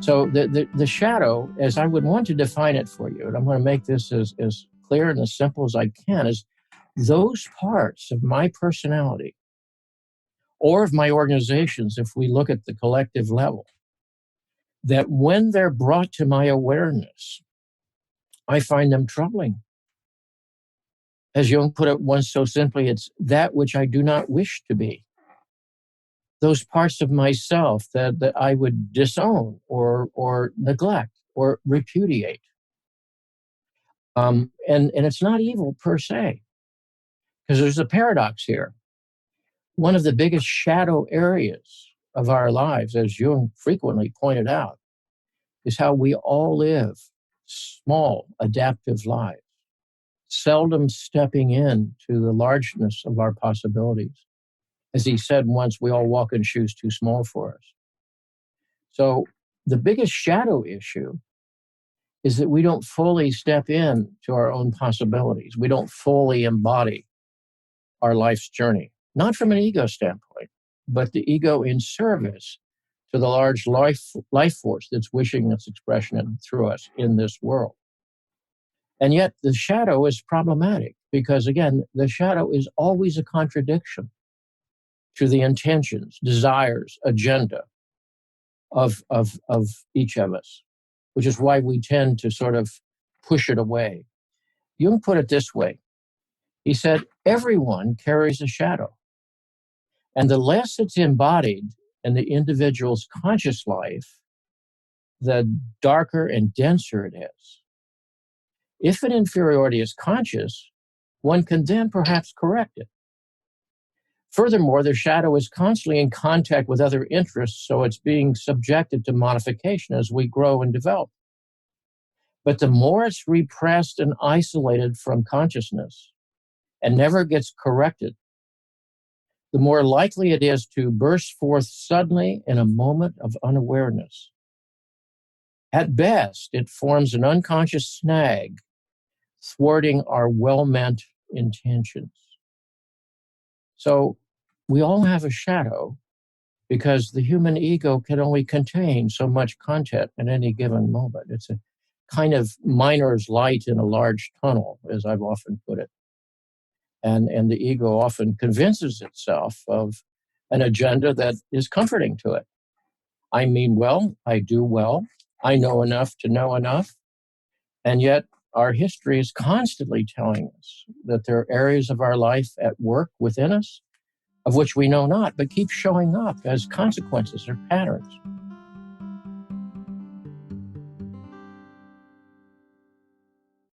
So the shadow, as I would want to define it for you, and I'm going to make this as clear and as simple as I can, is those parts of my personality or of my organizations, if we look at the collective level, that when they're brought to my awareness, I find them troubling. As Jung put it once so simply, it's that which I do not wish to be. Those parts of myself that I would disown or neglect or repudiate. And it's not evil per se, because there's a paradox here. One of the biggest shadow areas of our lives, as Jung frequently pointed out, is how we all live small, adaptive lives, seldom stepping into the largeness of our possibilities. As he said once, we all walk in shoes too small for us. So the biggest shadow issue is that we don't fully step in to our own possibilities. We don't fully embody our life's journey, not from an ego standpoint, but the ego in service to the large life force that's wishing its expression through us in this world. And yet the shadow is problematic because, again, the shadow is always a contradiction to the intentions, desires, agenda of each of us, which is why we tend to sort of push it away. Jung put it this way. He said, everyone carries a shadow. And the less it's embodied in the individual's conscious life, the darker and denser it is. If an inferiority is conscious, one can then perhaps correct it. Furthermore, the shadow is constantly in contact with other interests, so it's being subjected to modification as we grow and develop. But the more it's repressed and isolated from consciousness and never gets corrected, the more likely it is to burst forth suddenly in a moment of unawareness. At best, it forms an unconscious snag, thwarting our well-meant intentions. So we all have a shadow because the human ego can only contain so much content at any given moment. It's a kind of miner's light in a large tunnel, as I've often put it. And the ego often convinces itself of an agenda that is comforting to it. I mean well, I do well, I know enough to know enough. And yet our history is constantly telling us that there are areas of our life at work within us of which we know not, but keep showing up as consequences or patterns.